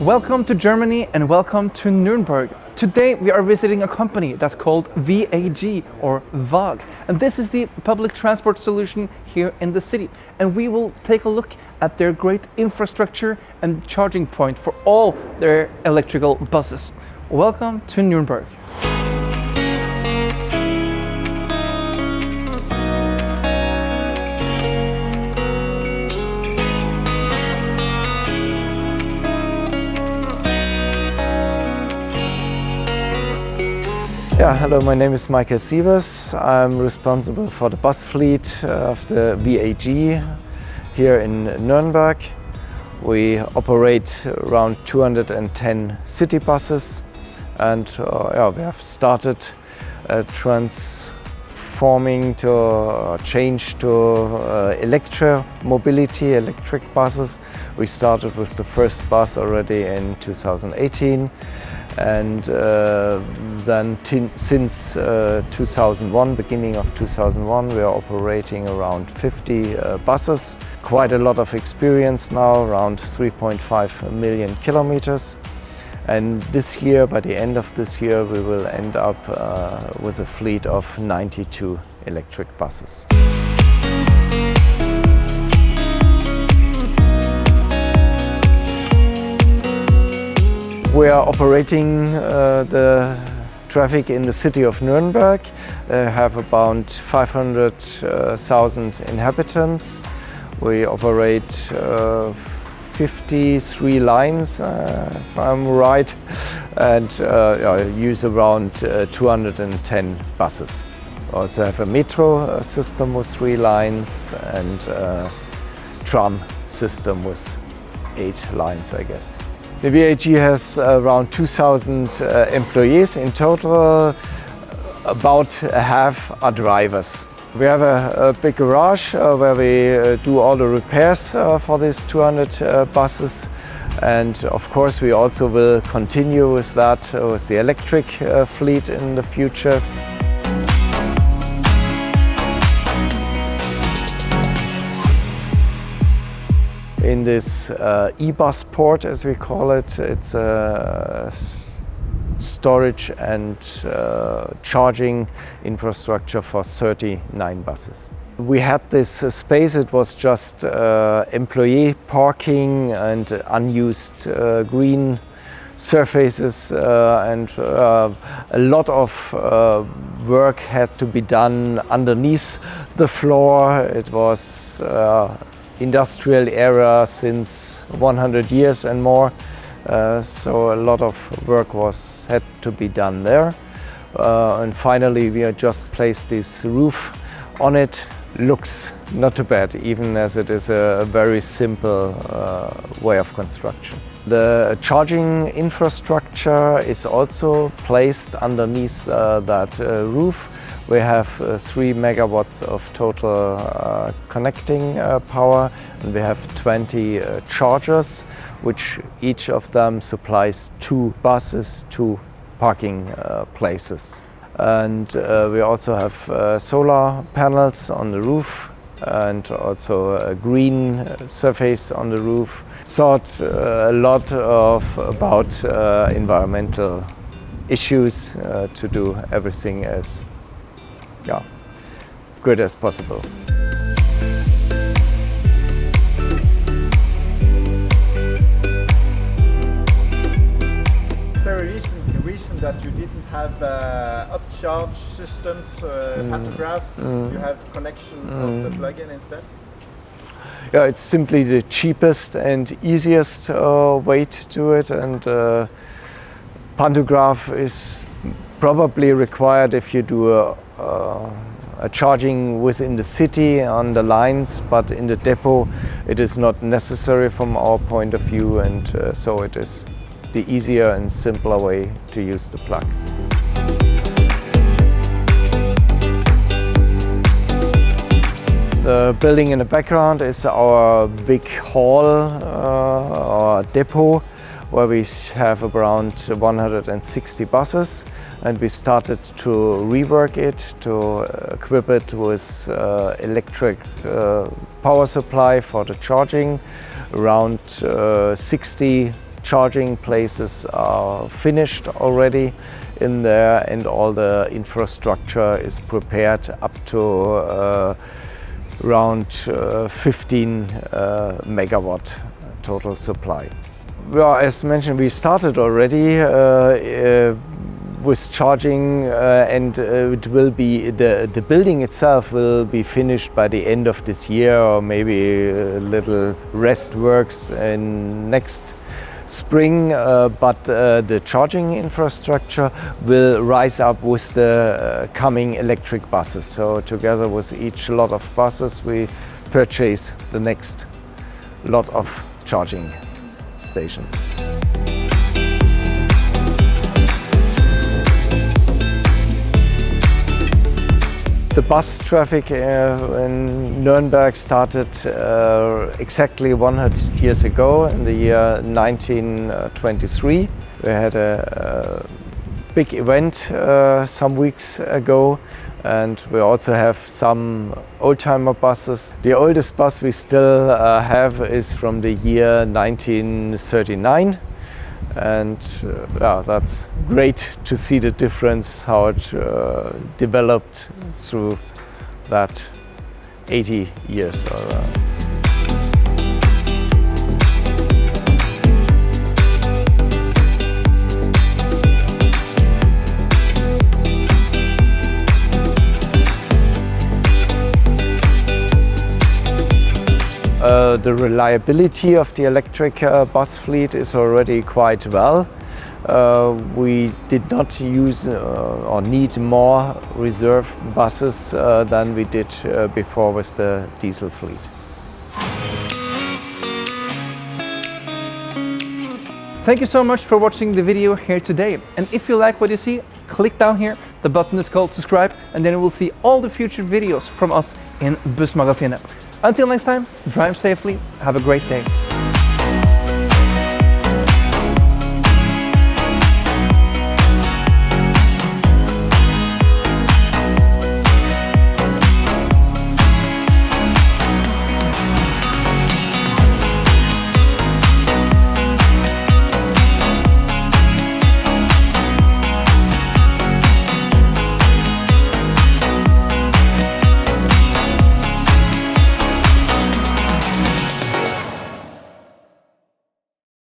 Welcome to Germany and welcome to Nürnberg. Today we are visiting a company that's called VAG or VAG, and this is the public transport solution here in the city. And we will take a look at their great infrastructure and charging point for all their electrical buses. Welcome to Nürnberg. Yeah, hello, my name is Michael Sievers. I'm responsible for the bus fleet of the VAG here in Nürnberg. We operate around 210 city buses, and we have started transforming to change to electromobility, electric buses. We started with the first bus already in 2018. And then since 2001, beginning of 2001, we are operating around 50 buses. Quite a lot of experience now, around 3.5 million kilometers. And this year, by the end of this year, we will end up with a fleet of 92 electric buses. We are operating the traffic in the city of Nürnberg. Have about 500,000 inhabitants. We operate 53 lines, if I'm right, and use around 210 buses. We also have a metro system with 3 lines and a tram system with 8 lines, I guess. The VAG has around 2,000 employees in total. About half are drivers. We have a big garage where we do all the repairs for these 200 buses. And of course we also will continue with that with the electric fleet in the future. In this e-bus port, as we call it, it's a storage and charging infrastructure for 39 buses. We had this space, it was just employee parking and unused green surfaces, and a lot of work had to be done underneath the floor. It was industrial era since 100 years and more, so a lot of work had to be done there, and finally we just placed this roof on it. Looks not too bad, even as it is a very simple way of construction. The charging infrastructure is also placed underneath that roof. We have 3 megawatts of total connecting power, and we have 20 chargers, which each of them supplies 2 buses, 2 parking places. And we also have solar panels on the roof and also a green surface on the roof. Thought a lot about environmental issues to do everything as good as possible. Is there a reason that you didn't have upcharge systems, pantograph? You have connection of the plug-in instead? Yeah, it's simply the cheapest and easiest way to do it, and pantograph is probably required if you do a charging within the city on the lines, but in the depot it is not necessary from our point of view, and so it is the easier and simpler way to use the plugs. The building in the background is our big hall, our depot, where we have around 160 buses, and we started to rework it, to equip it with electric power supply for the charging, around 60 charging places are finished already in there, and all the infrastructure is prepared up to around 15 megawatt total supply. Well, as mentioned, we started already with charging, and it will be the building itself will be finished by the end of this year, or maybe a little rest works in next spring, but the charging infrastructure will rise up with the coming electric buses. So together with each lot of buses we purchase the next lot of charging stations. The bus traffic in Nürnberg started exactly 100 years ago, in the year 1923. We had a big event some weeks ago, and we also have some oldtimer buses. The oldest bus we still have is from the year 1939. And that's great to see the difference, how it developed through that 80 years or around. The reliability of the electric bus fleet is already quite well. We did not use or need more reserve buses than we did before with the diesel fleet. Thank you so much for watching the video here today. And if you like what you see, click down here. The button is called subscribe, and then you will see all the future videos from us in Bussmagasinet. Until next time, drive safely, have a great day.